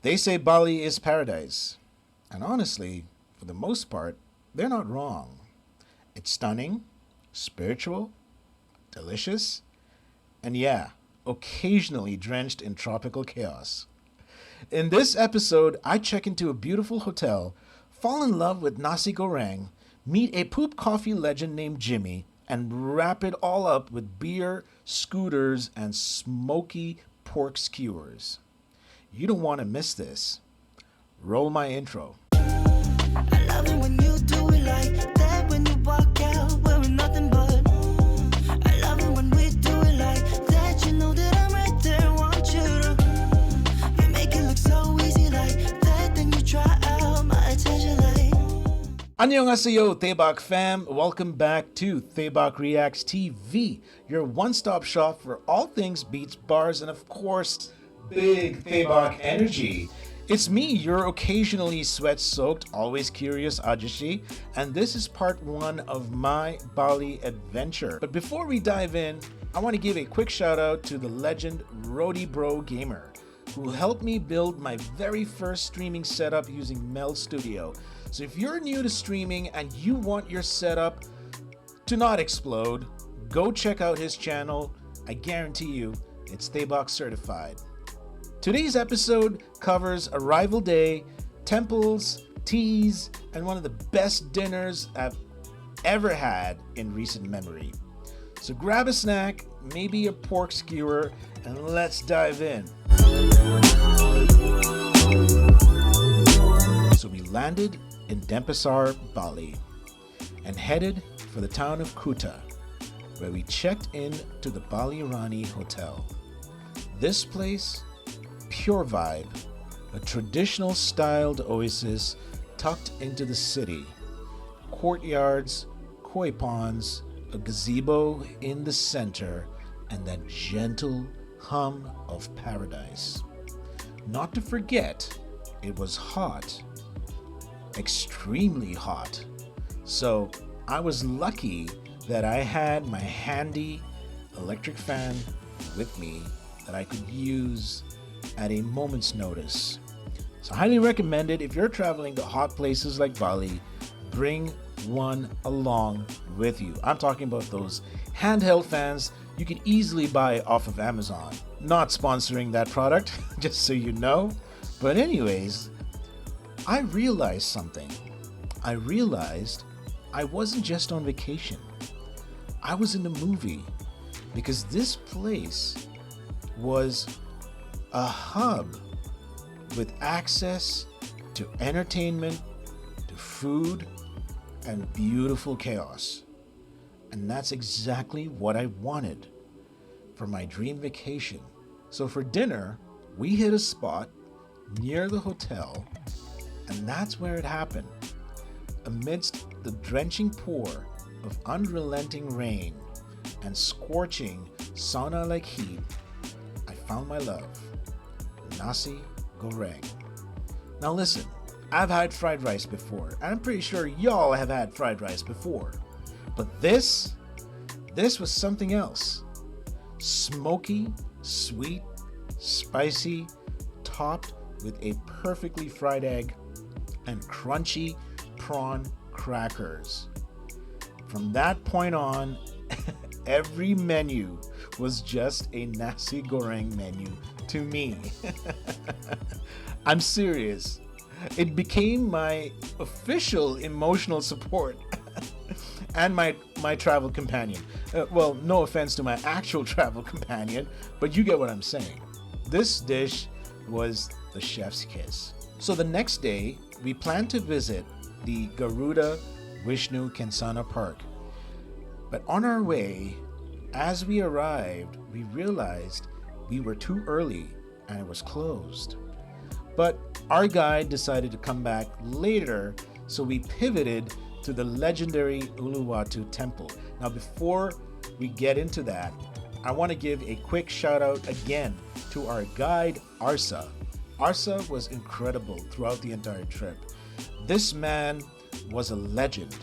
They say Bali is paradise. And honestly, for the most part, they're not wrong. It's stunning, spiritual, delicious, and yeah, occasionally drenched in tropical chaos. In this episode, I check into a beautiful hotel, fall in love with Nasi Goreng, meet a poop coffee legend named Jimmy, and wrap it all up with beer, scooters, and smoky pork skewers. You don't want to miss this. Roll my intro. I love it when you do it like that. When you walk out wearing nothing but. I love it when we do it like that. You know that I'm right there, want you to. You make it look so easy like that. Then you try out my attention like. Annyeonghaseyo, Daebak fam. Welcome back to Daebak Reacts TV, your one-stop shop for all things beats, bars, and of course, big Daebak energy. It's me, your occasionally sweat-soaked, always curious Ajeossi, and this is part one of my Bali adventure. But before we dive in, I want to give a quick shout out to the legend Rody Bro Gamer, who helped me build my very first streaming setup using Mel Studio. So if you're new to streaming and you want your setup to not explode, go check out his channel. I guarantee you, it's Daebak certified. Today's episode covers arrival day, temples, teas, and one of the best dinners I've ever had in recent memory. So grab a snack, maybe a pork skewer, and let's dive in. So we landed in Denpasar, Bali, and headed for the town of Kuta, where we checked in to the Bali Rani Hotel. This place, pure vibe, a traditional styled oasis tucked into the city. Courtyards, koi ponds, a gazebo in the center, and that gentle hum of paradise. Not to forget, it was hot, extremely hot. So I was lucky that I had my handy electric fan with me that I could use at a moment's notice. So highly recommended if you're traveling to hot places like Bali, bring one along with you. I'm talking about those handheld fans you can easily buy off of Amazon. Not sponsoring that product, just so you know. But anyways, I realized something. I realized I wasn't just on vacation. I was in a movie, because this place was a hub with access to entertainment, to food, and beautiful chaos. And that's exactly what I wanted for my dream vacation. So for dinner, we hit a spot near the hotel, and that's where it happened. Amidst the drenching pour of unrelenting rain and scorching sauna-like heat, I found my love, Nasi Goreng. Now listen, I've had fried rice before, and I'm pretty sure y'all have had fried rice before. But this was something else. Smoky, sweet, spicy, topped with a perfectly fried egg and crunchy prawn crackers. From that point on, every menu was just a Nasi Goreng menu to me. I'm serious. It became my official emotional support and my travel companion. Well, no offense to my actual travel companion, but you get what I'm saying. This dish was the chef's kiss. So the next day, we planned to visit the Garuda Vishnu Kensana Park. But on our way, as we arrived, we realized we were too early and it was closed. But our guide decided to come back later, so we pivoted to the legendary Uluwatu temple. Now before we get into that, I want to give a quick shout out again to our guide Arsa. Arsa was incredible throughout the entire trip. This man was a legend.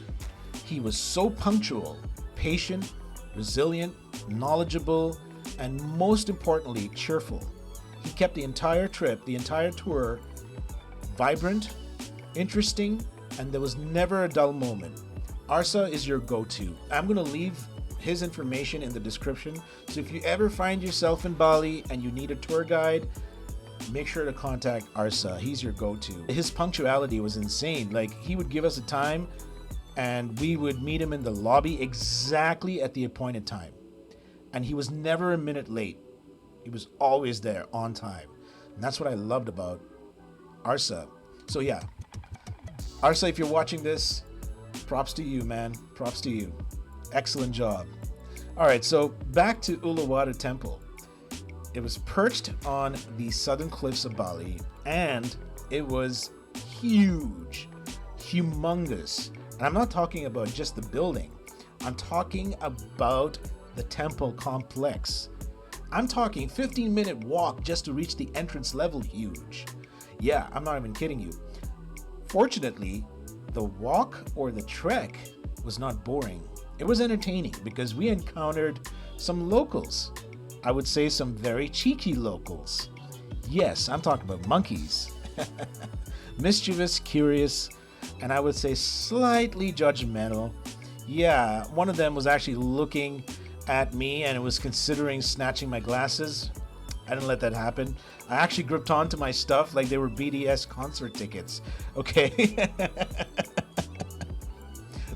He was so punctual, patient, resilient, knowledgeable, and most importantly, cheerful. He kept the entire trip, the entire tour, vibrant, interesting, and there was never a dull moment. Arsa is your go-to. I'm going to leave his information in the description. So if you ever find yourself in Bali and you need a tour guide, make sure to contact Arsa. He's your go-to. His punctuality was insane. Like, he would give us a time and we would meet him in the lobby exactly at the appointed time. And he was never a minute late. He was always there on time. And that's what I loved about Arsa. So yeah, Arsa, if you're watching this, props to you, man. Props to you. Excellent job. All right, so back to Uluwatu Temple. It was perched on the southern cliffs of Bali, and it was huge, humongous. And I'm not talking about just the building. I'm talking about the temple complex. I'm talking 15-minute walk just to reach the entrance level huge. Yeah, I'm not even kidding you. Fortunately, the walk or the trek was not boring. It was entertaining because we encountered some locals. I would say some very cheeky locals. Yes, I'm talking about monkeys. Mischievous, curious, and I would say slightly judgmental. Yeah, one of them was actually looking at me and was considering snatching my glasses. I didn't let that happen. I actually gripped onto my stuff like they were BDS concert tickets. Okay.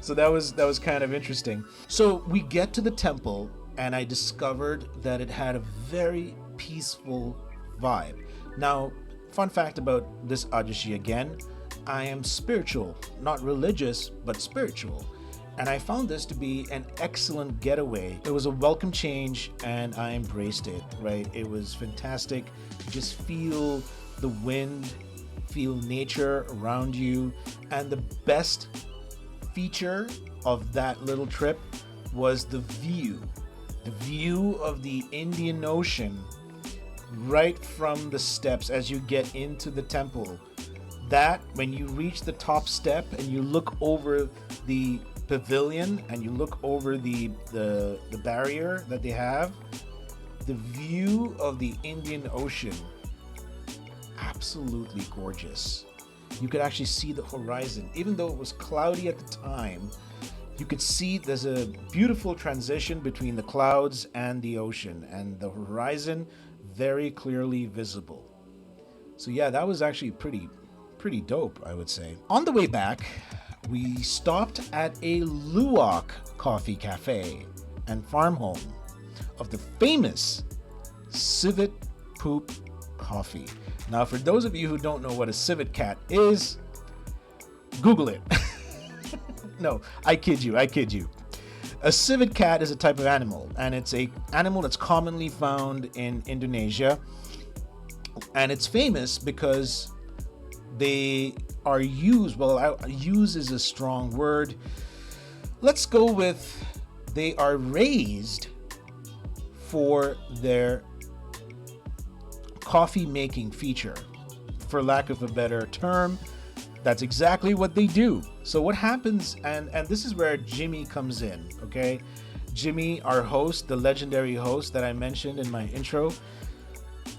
So that was kind of interesting. So we get to the temple and I discovered that it had a very peaceful vibe. Now, fun fact about this Ajeossi again, I am spiritual, not religious, but spiritual. And I found this to be an excellent getaway. It was a welcome change and I embraced it, right? It was fantastic. Just feel the wind, feel nature around you. And the best feature of that little trip was the view of the Indian Ocean right from the steps as you get into the temple. That when you reach the top step and you look over the pavilion and you look over the barrier that they have, the view of the Indian Ocean, absolutely gorgeous. You could actually see the horizon. Even though it was cloudy at the time, you could see there's a beautiful transition between the clouds and the ocean, and the horizon very clearly visible. So yeah, that was actually pretty dope, I would say. On the way back, we stopped at a Luwak coffee cafe and farm home of the famous civet poop coffee. Now, for those of you who don't know what a civet cat is, Google it. No, I kid you. A civet cat is a type of animal, and it's an animal that's commonly found in Indonesia. And it's famous because they are used, use is a strong word. Let's go with they are raised for their coffee making feature. For lack of a better term, that's exactly what they do. So what happens, and this is where Jimmy comes in, okay? Jimmy, our host, the legendary host that I mentioned in my intro.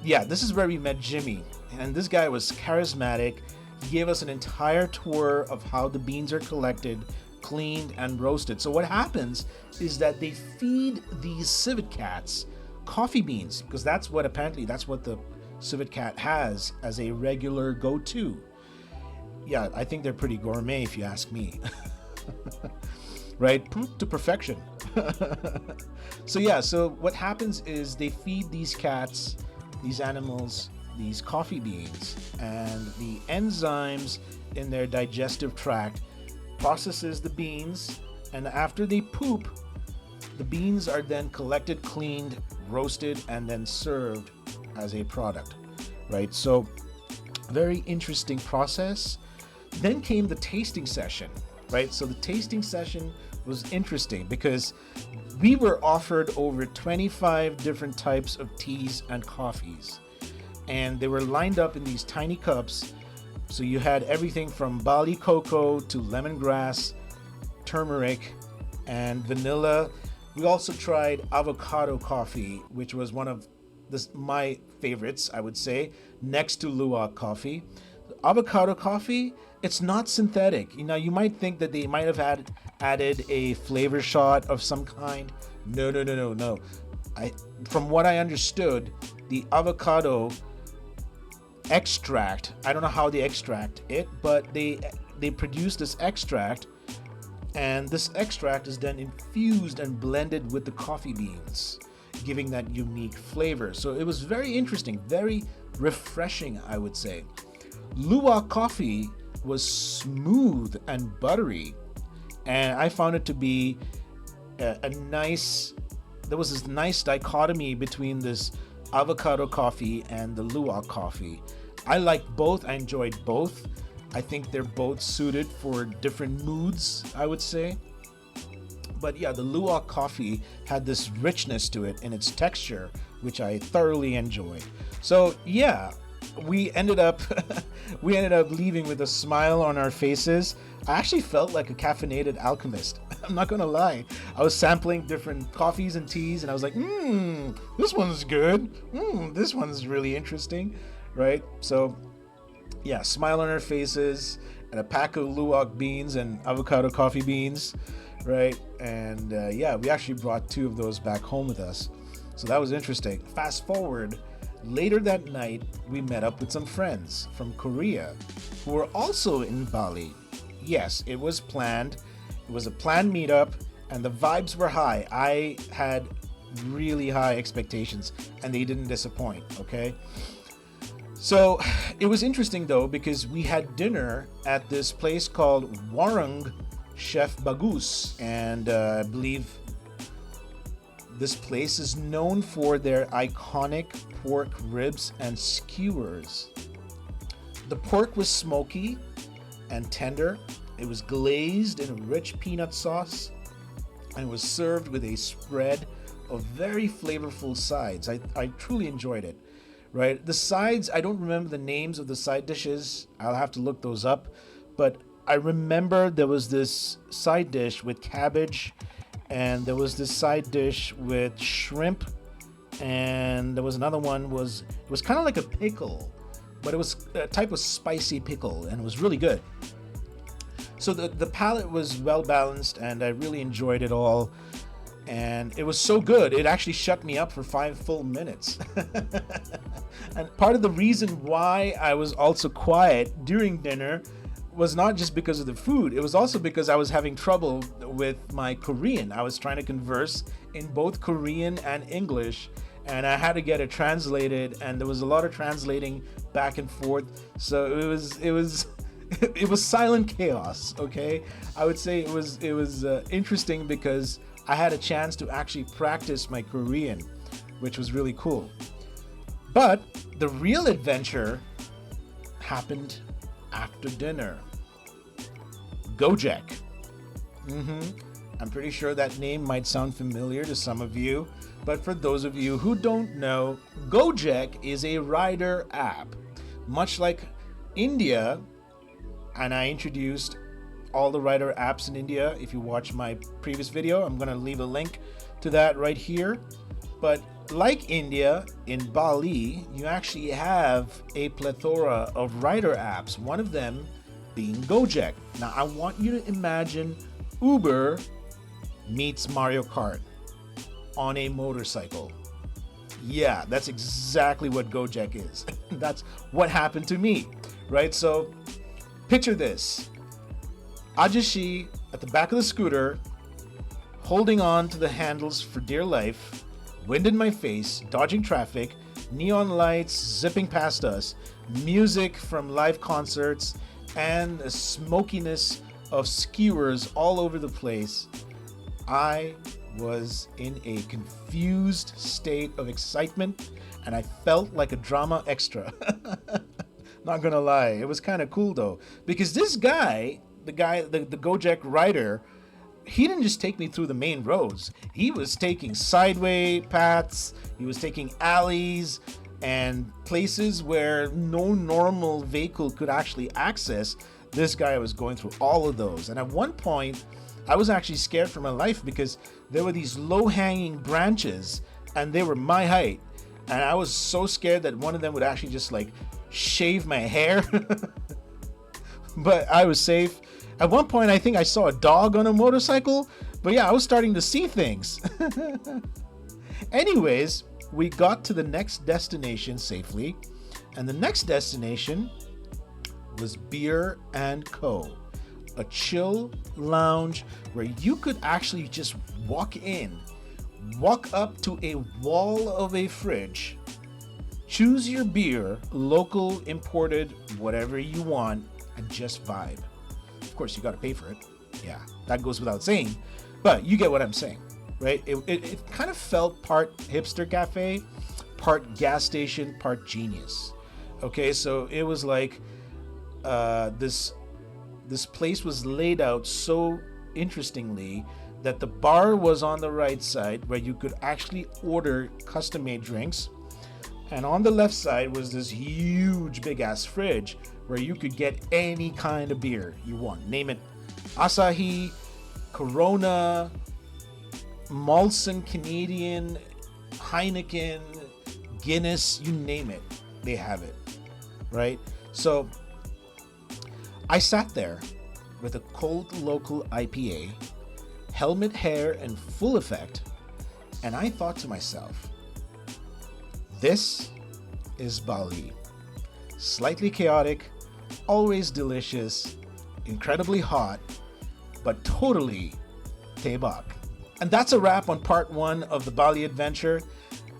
Yeah, this is where we met Jimmy. And this guy was charismatic. He gave us an entire tour of how the beans are collected, cleaned, and roasted. So what happens is that they feed these civet cats coffee beans, because that's what the civet cat has as a regular go-to. Yeah, I think they're pretty gourmet if you ask me. Right? Poop to perfection. So what happens is they feed these cats, these animals, these coffee beans, and the enzymes in their digestive tract processes the beans, and after they poop, the beans are then collected, cleaned, roasted, and then served as a product, right? So very interesting process. Then came the tasting session, right? So the tasting session was interesting because we were offered over 25 different types of teas and coffees, and they were lined up in these tiny cups. So you had everything from Bali cocoa to lemongrass, turmeric, and vanilla. We also tried avocado coffee, which was one of my favorites, I would say, next to Luwak coffee. Avocado coffee, it's not synthetic. You might think that they might have added a flavor shot of some kind. No, no, no, no, no. From what I understood, the avocado extract, I don't know how they extract it, but they produce this extract, and this extract is then infused and blended with the coffee beans, giving that unique flavor. So it was very interesting, very refreshing, I would say. Luwak coffee was smooth and buttery, and I found it to be a nice, there was this nice dichotomy between this avocado coffee and the Luwak coffee. I like both. I enjoyed both. I think they're both suited for different moods, I would say. But yeah, the Luwak coffee had this richness to it in its texture, which I thoroughly enjoyed. So yeah, we ended up leaving with a smile on our faces. I actually felt like a caffeinated alchemist. I'm not gonna lie. I was sampling different coffees and teas, and I was like, this one's good. This one's really interesting, right? So yeah, smile on our faces, and a pack of Luwak beans and avocado coffee beans, right? And yeah, we actually brought 2 of those back home with us. So that was interesting. Fast forward, later that night, we met up with some friends from Korea who were also in Bali. Yes, it was planned. It was a planned meetup, and the vibes were high. I had really high expectations, and they didn't disappoint, okay? So it was interesting though, because we had dinner at this place called Warung Chef Bagus, and I believe this place is known for their iconic pork ribs and skewers. The pork was smoky and tender. It was glazed in a rich peanut sauce, and was served with a spread of very flavorful sides. I truly enjoyed it, right? The sides, I don't remember the names of the side dishes. I'll have to look those up. But I remember there was this side dish with cabbage, and there was this side dish with shrimp, and there was another one, it was kind of like a pickle, but it was a type of spicy pickle, and it was really good. So the palate was well balanced, and I really enjoyed it all. And it was so good, it actually shut me up for 5 full minutes. And part of the reason why I was also quiet during dinner was not just because of the food. It was also because I was having trouble with my Korean. I was trying to converse in both Korean and English, and I had to get it translated, and there was a lot of translating back and forth. So it was silent chaos, okay? I would say it was interesting because I had a chance to actually practice my Korean, which was really cool. But the real adventure happened after dinner. Gojek. I'm pretty sure that name might sound familiar to some of you, but for those of you who don't know, Gojek is a rider app. Much like India, and I introduced all the rider apps in India. If you watch my previous video, I'm gonna leave a link to that right here. But like India, in Bali, you actually have a plethora of rider apps, one of them being Gojek. Now, I want you to imagine Uber meets Mario Kart on a motorcycle. Yeah, that's exactly what Gojek is. That's what happened to me, right? So picture this. Ajeossi at the back of the scooter, holding on to the handles for dear life, wind in my face, dodging traffic, neon lights zipping past us, music from live concerts, and the smokiness of skewers all over the place. I was in a confused state of excitement, and I felt like a drama extra. Not gonna lie, it was kind of cool though, because this guy, the Gojek rider, he didn't just take me through the main roads. He was taking sideway paths, he was taking alleys, and places where no normal vehicle could actually access. This guy was going through all of those. And at one point, I was actually scared for my life because there were these low-hanging branches, and they were my height. And I was so scared that one of them would actually just like shave my hair. But I was safe. At one point, I think I saw a dog on a motorcycle. But yeah, I was starting to see things. Anyways, we got to the next destination safely. And the next destination was Beer and Co. A chill lounge where you could actually just walk up to a wall of a fridge, choose your beer, local, imported, whatever you want, and just vibe. Of course, you got to pay for it. Yeah, that goes without saying, but you get what I'm saying, right? It kind of felt part hipster cafe, part gas station, part genius. Okay, so it was like this place was laid out so interestingly that the bar was on the right side where you could actually order custom-made drinks, and on the left side was this huge big ass fridge where you could get any kind of beer you want. Name it, Asahi, Corona, Molson Canadian, Heineken, Guinness, you name it, they have it, right? So I sat there with a cold local IPA, helmet hair in full effect, and I thought to myself, this is Bali. Slightly chaotic, always delicious, incredibly hot, but totally Daebak. And that's a wrap on part 1 of the Bali adventure.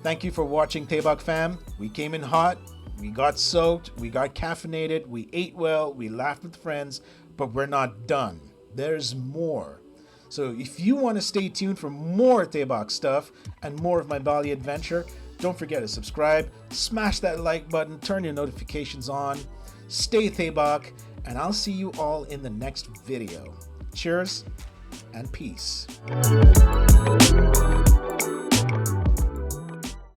Thank you for watching, Daebak fam. We came in hot, we got soaked, we got caffeinated, we ate well, we laughed with friends, but we're not done. There's more. So if you want to stay tuned for more Daebak stuff and more of my Bali adventure, don't forget to subscribe, smash that like button, turn your notifications on, stay Daebak, and I'll see you all in the next video. Cheers and peace.